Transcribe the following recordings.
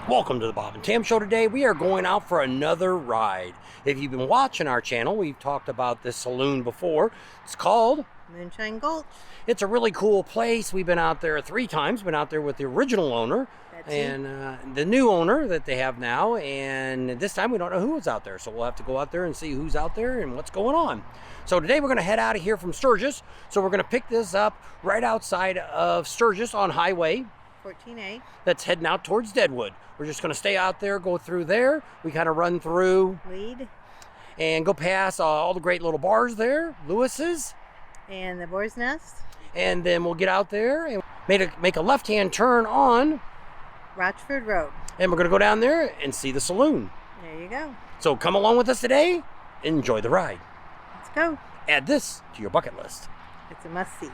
Welcome to the Bob and Tam Show. Today we are going out for another ride. If you've been watching our channel, we've talked about this saloon before. It's called MoonShine Gulch. It's a really cool place. We've been out there 3 times. Been out there with the original owner and the new owner that they have now. And this time we don't know who was out there, so we'll have to go out there and see who's out there and what's going on. So today we're going to head out of here from Sturgis. So we're going to pick this up right outside of Sturgis on Highway 14A. That's heading out towards Deadwood. We're just going to stay out there, go through there. We kind of run through Lead. And go past all the great little bars there, Lewis's. And the Boar's Nest. And then we'll get out there and make a left-hand turn on Rochford Road. And we're going to go down there and see the saloon. There you go. So come along with us today. Enjoy the ride. Let's go. Add this to your bucket list. It's a must-see.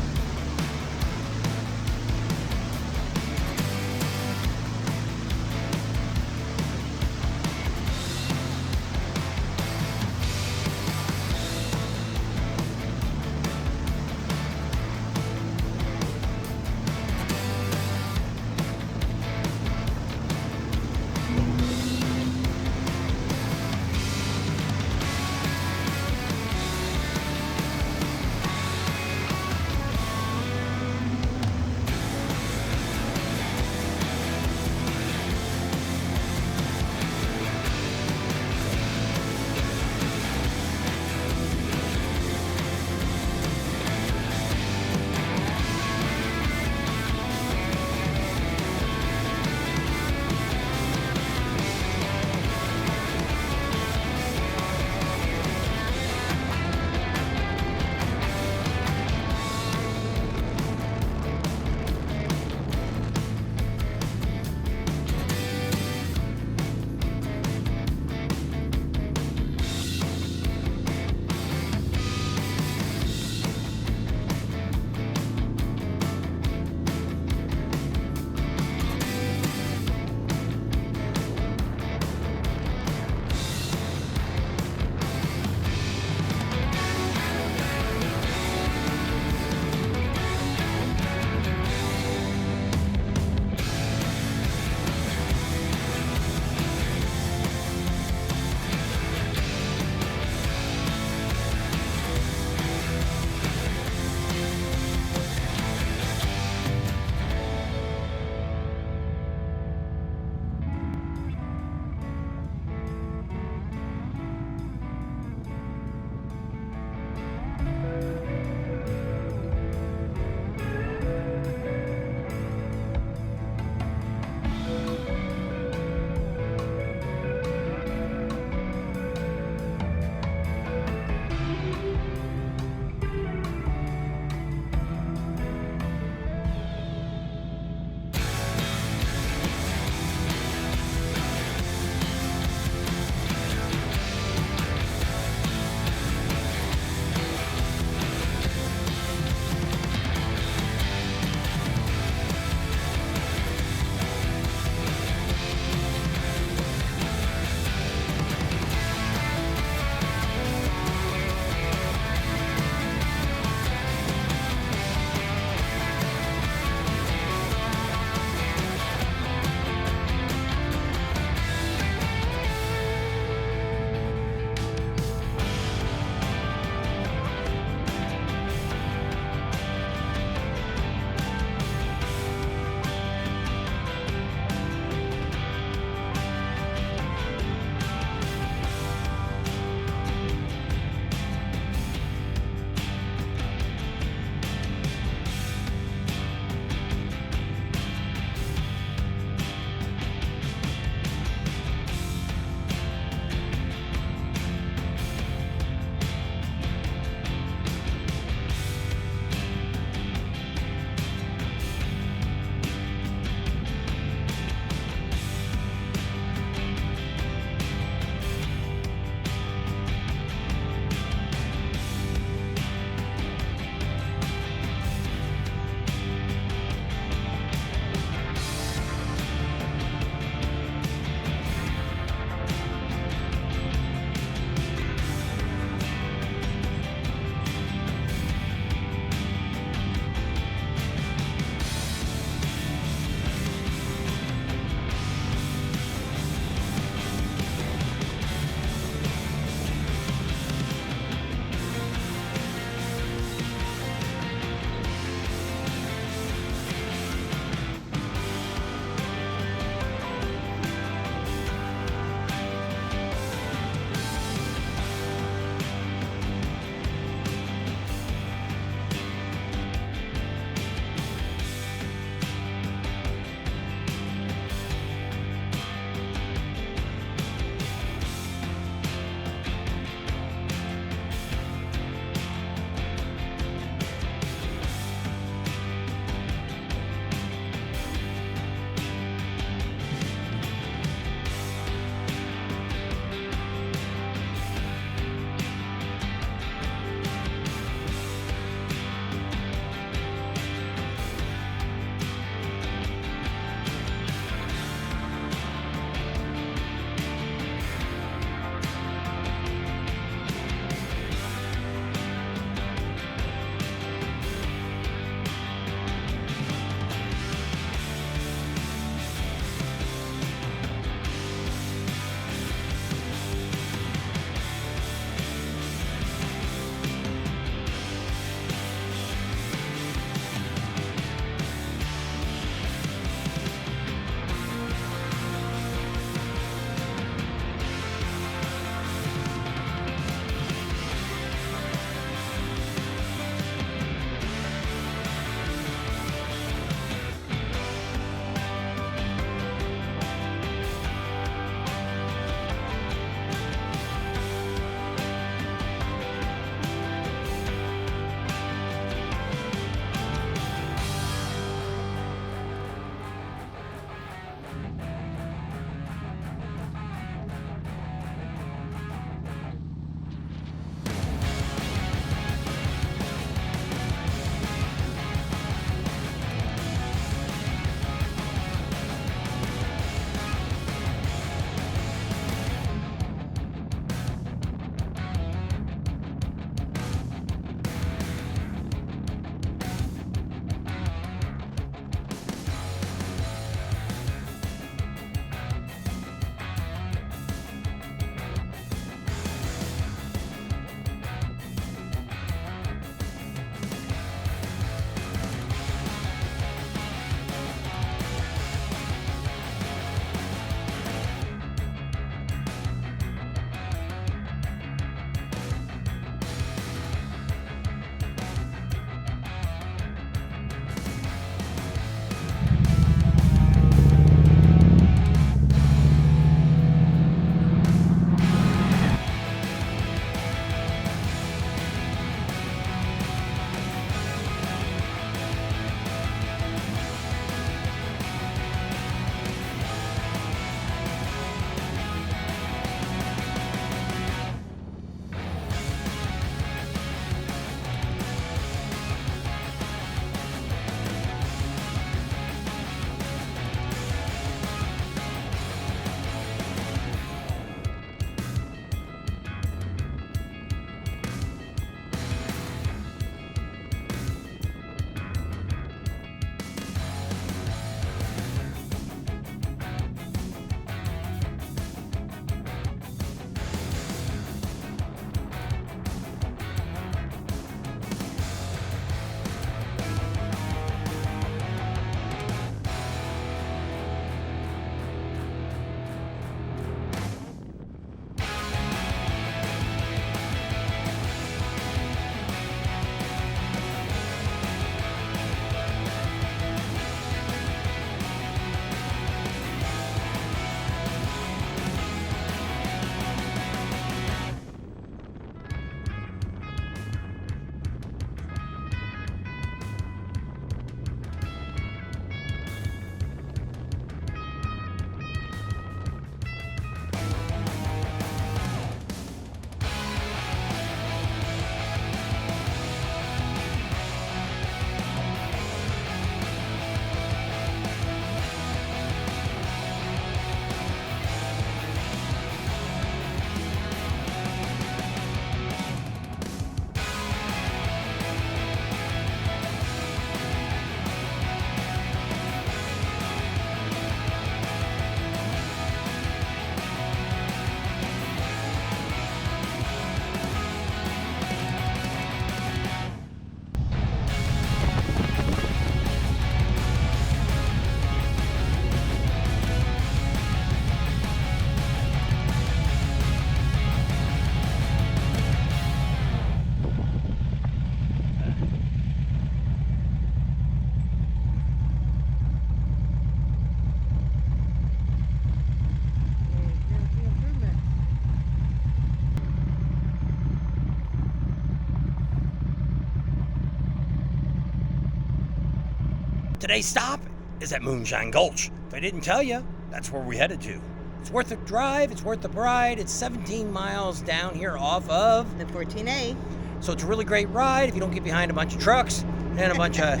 Today's stop is at MoonShine Gulch. If I didn't tell you, that's where we headed to. It's worth the drive, it's worth the ride. It's 17 miles down here off of The 14A. So it's a really great ride if you don't get behind a bunch of trucks and a bunch of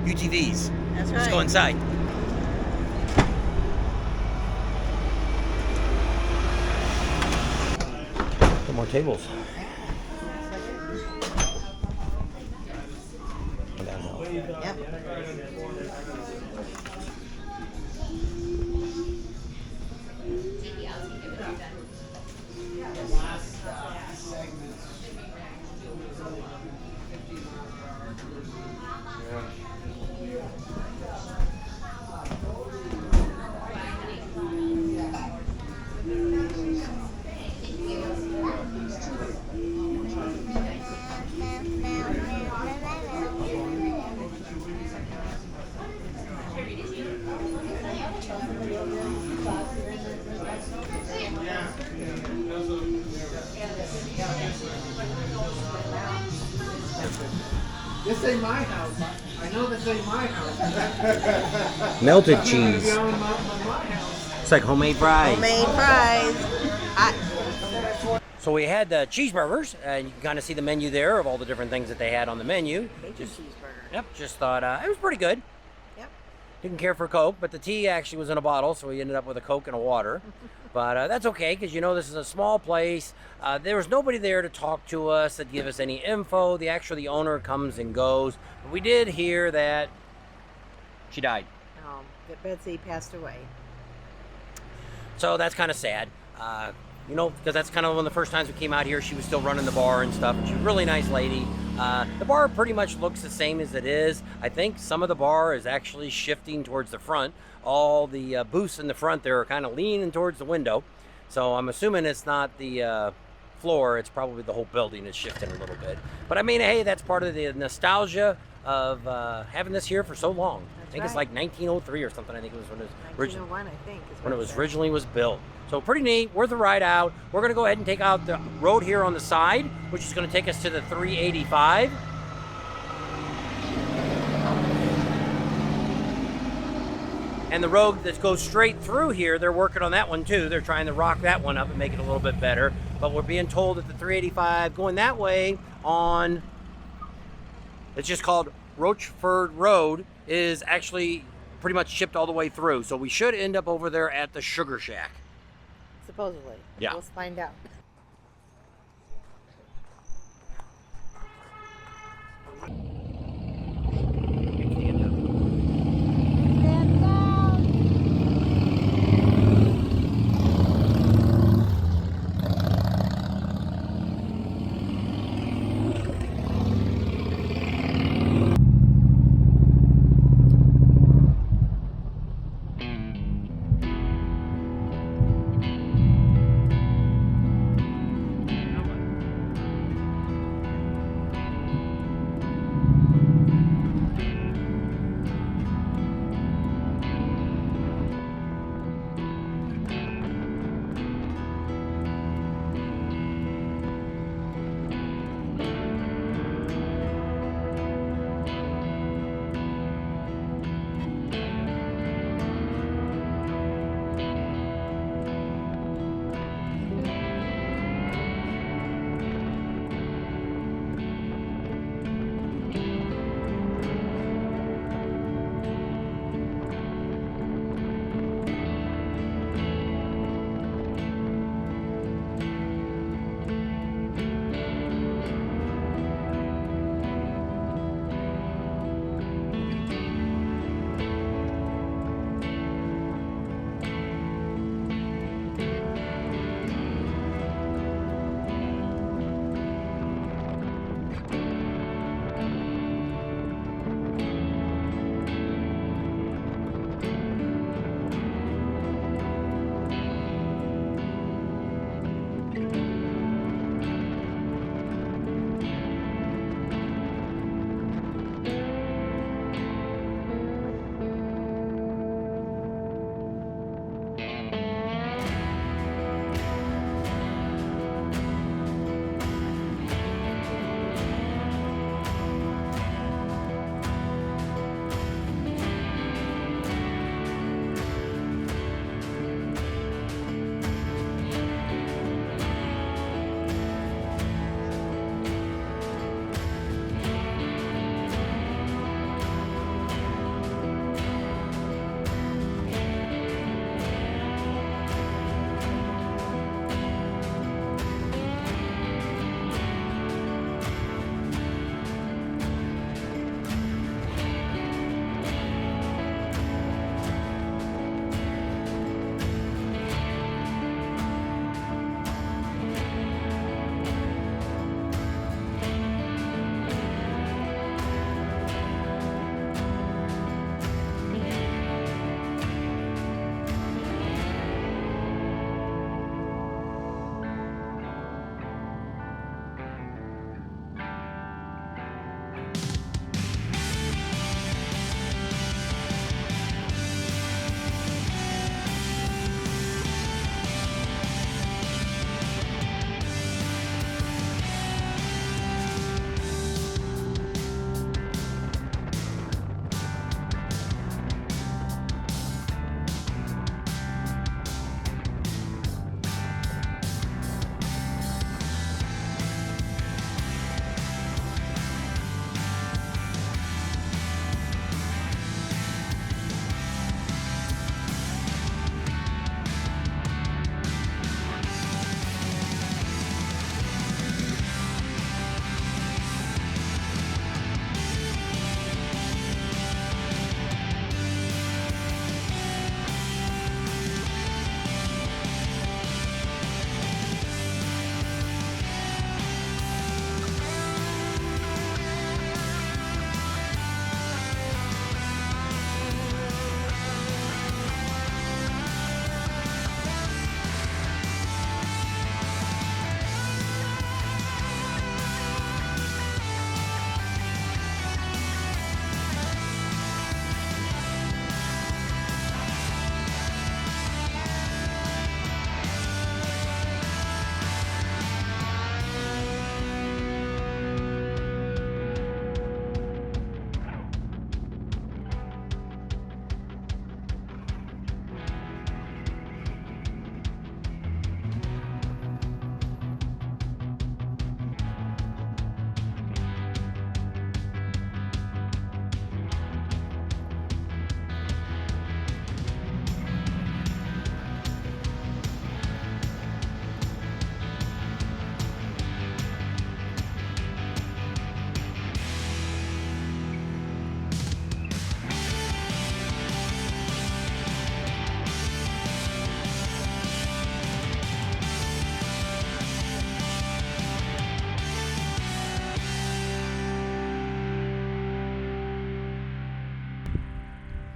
UTVs. That's right. Let's go inside. More tables. Yep. This ain't my house. I know this ain't my house. Melted I'm gonna cheese. be on my house. It's like homemade fries. Homemade fries. So we had cheeseburgers, and you can kind of see the menu there of all the different things that they had on the menu. Bacon cheeseburger. Yep, just thought it was pretty good. Yep. Didn't care for Coke, but the tea actually was in a bottle, so we ended up with a Coke and a water. But that's okay, because you know this is a small place. There was nobody there to talk to us, that give us any info. The owner comes and goes. But we did hear that she died. That Betsy passed away. So that's kind of sad. You know, because that's kind of one of the first times we came out here. She was still running the bar and stuff. And she was a really nice lady. The bar pretty much looks the same as it is. I think some of the bar is actually shifting towards the front. All the booths in the front there are kind of leaning towards the window. So I'm assuming it's not the floor. It's probably the whole building is shifting a little bit. But I mean, hey, that's part of the nostalgia of having this here for so long. I think it's like 1903 or something. I think it was when it was 1901, I think. Is when it was said. originally was built. So pretty neat, worth a ride out. We're gonna go ahead and take out the road here on the side, which is gonna take us to the 385. And the road that goes straight through here, they're working on that one too. They're trying to rock that one up and make it a little bit better. But we're being told that the 385 going that way on, it's just called Rochford Road, is actually pretty much chipped all the way through. So we should end up over there at the Sugar Shack. Supposedly. Yeah. Let's find out.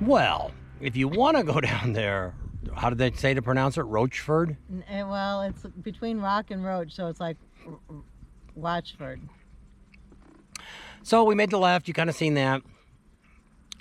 Well, if you want to go down there, how did they say to pronounce it? Rochford? Well, it's between Rock and Roach, so it's like Watchford. So we made the left. You kind of seen that.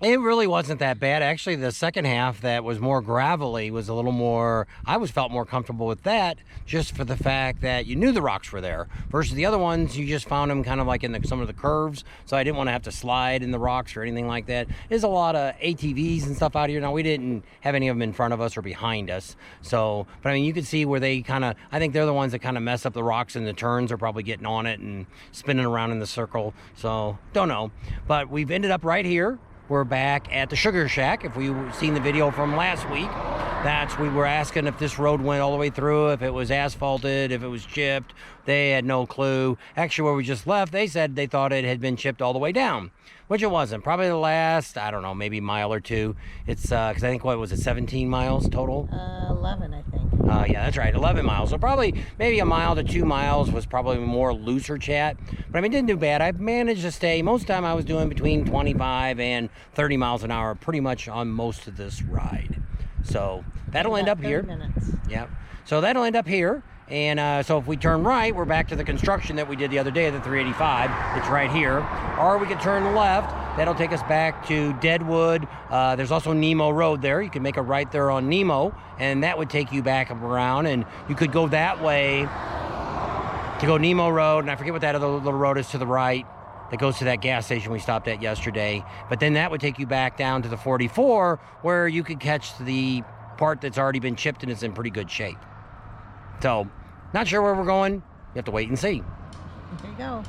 It really wasn't that bad. Actually, the second half that was more gravelly was a little more, I felt more comfortable with that just for the fact that you knew the rocks were there versus the other ones, you just found them kind of like in some of the curves. So I didn't want to have to slide in the rocks or anything like that. There's a lot of ATVs and stuff out here. Now, we didn't have any of them in front of us or behind us. So, but I mean, you could see where they kind of, I think they're the ones that kind of mess up the rocks and the turns are probably getting on it and spinning around in the circle. So, don't know. But we've ended up right here. We're back at the Sugar Shack. If we've seen the video from last week, we were asking if this road went all the way through, if it was asphalted, if it was chipped. They had no clue. Actually, where we just left, they said they thought it had been chipped all the way down, which it wasn't. Probably the last, I don't know, maybe mile or two. It's, because I think, what was it, 17 miles total? 11, I think. Yeah, that's right, 11 miles. So probably maybe a mile to 2 miles was probably more looser chat. But I mean, didn't do bad. I managed to stay, most of the time I was doing between 25 and 30 miles an hour pretty much on most of this ride. So that'll end up here. 30 minutes. Yeah. So that'll end up here. And so if we turn right, we're back to the construction that we did the other day at the 385. It's right here. Or we could turn left. That'll take us back to Deadwood. There's also Nemo Road there. You can make a right there on Nemo, and that would take you back around. And you could go that way to go Nemo Road. And I forget what that other little road is to the right that goes to that gas station we stopped at yesterday. But then that would take you back down to the 44, where you could catch the part that's already been chipped and is in pretty good shape. So, not sure where we're going. You have to wait and see. There you go.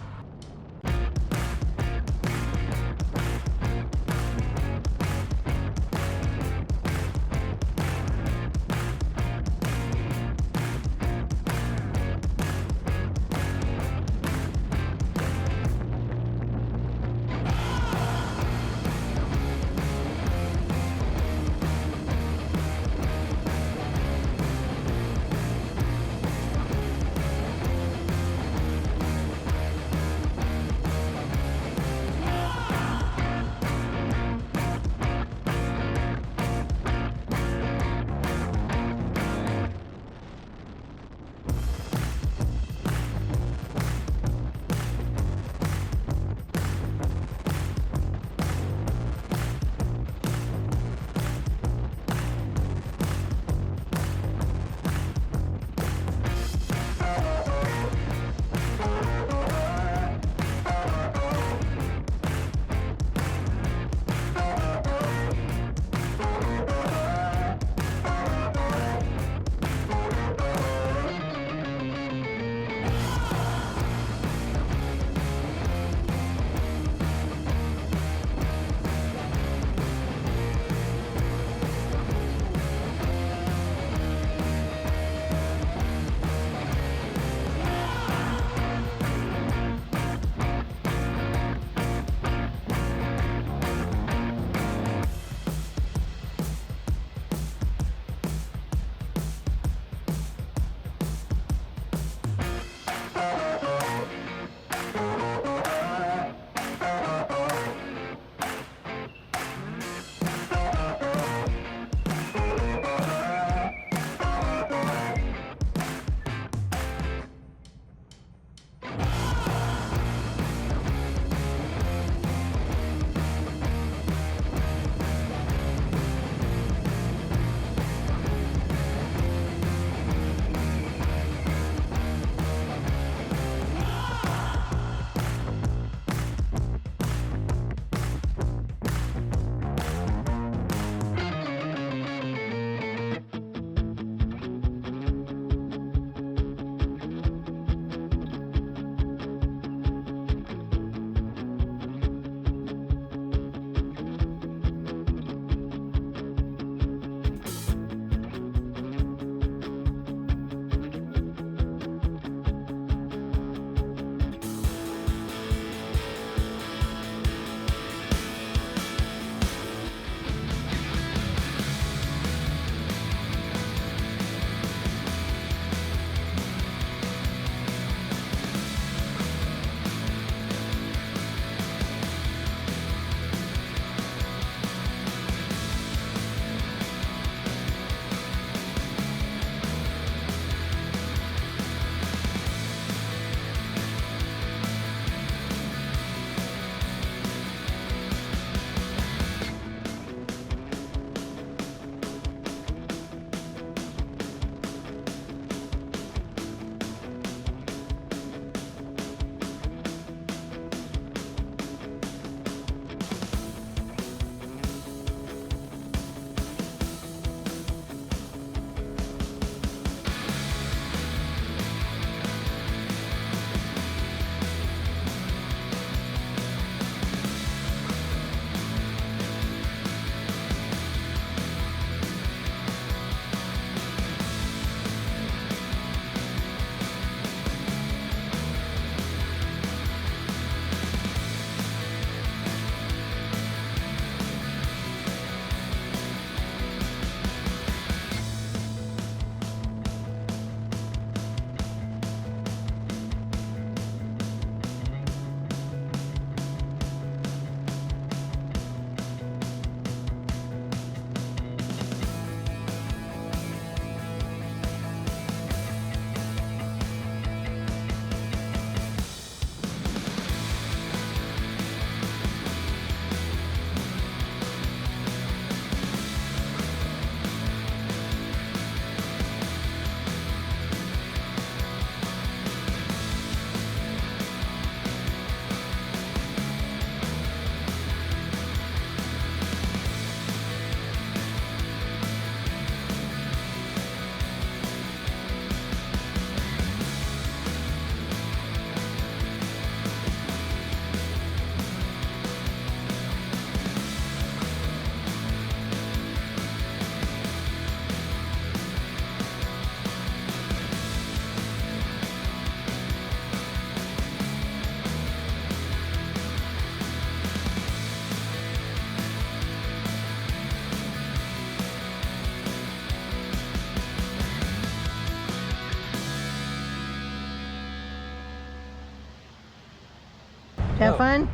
Have fun?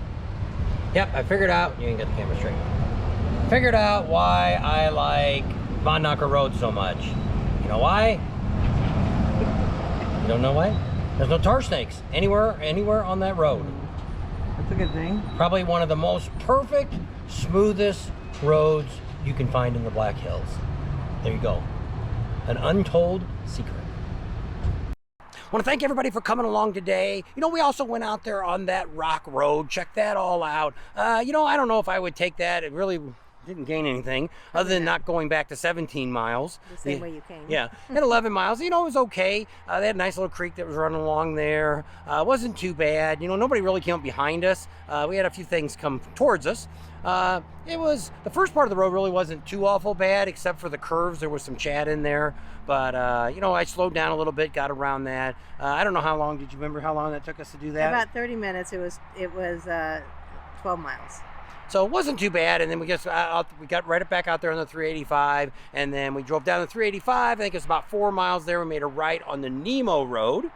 Yep, I figured out, you didn't get the camera straight. Figured out why I like Von Knocker Road so much. You know why? You don't know why? There's no tar snakes anywhere on that road. That's a good thing. Probably one of the most perfect, smoothest roads you can find in the Black Hills. There you go. An untold secret. I want to thank everybody for coming along today. You know, we also went out there on that rock road. Check that all out. You know, I don't know if I would take that. It really didn't gain anything other than not going back to 17 miles. The same way you came. Yeah, at 11 miles, you know, it was okay. They had a nice little creek that was running along there. Wasn't too bad. You know, nobody really came up behind us. We had a few things come towards us. It was, the first part of the road really wasn't too awful bad, except for the curves. There was some chat in there. But, you know, I slowed down a little bit, got around that. I don't know how long, did you remember how long that took us to do that? About 30 minutes. It was 12 miles. So it wasn't too bad, and then we got right back out there on the 385, and then we drove down the 385. I think it's about 4 miles there. We made a right on the Nemo Road,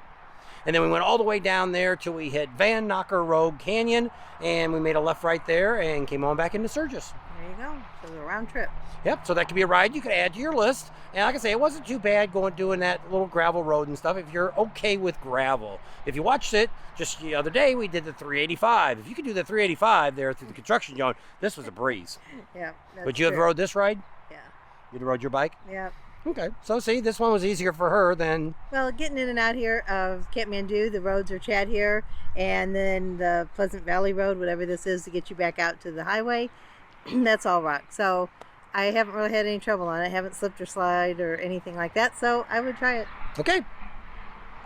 and then we went all the way down there till we hit Van Knocker Road Canyon, and we made a left right there and came on back into Sturgis. There you go. So it was a round trip. Yep, so that could be a ride you could add to your list. And like I say, it wasn't too bad doing that little gravel road and stuff if you're okay with gravel. If you watched it, just the other day, we did the 385. If you could do the 385 there through the construction zone, this was a breeze. Yeah. Would you have rode this ride? Yeah. You'd have rode your bike? Yeah. Okay, so see, this one was easier for her than... Well, getting in and out here of Kathmandu, the roads are chat here, and then the Pleasant Valley Road, whatever this is to get you back out to the highway, that's all rock. So I haven't really had any trouble on it. I haven't slipped or slide or anything like that, so I would try it. Okay.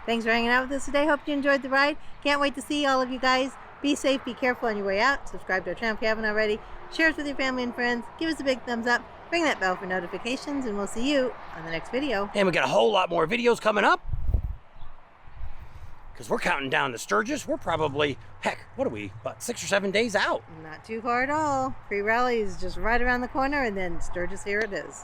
Thanks for hanging out with us today. Hope you enjoyed the ride. Can't wait to see all of you guys. Be safe, be careful on your way out. Subscribe to our channel if you haven't already. Share us with your family and friends. Give us a big thumbs up. Ring that bell for notifications, and we'll see you on the next video. And we got a whole lot more videos coming up, because we're counting down to Sturgis. We're probably, heck, what are we, about 6 or 7 days out? Not too far at all. Pre-rally is just right around the corner, and then Sturgis, here it is.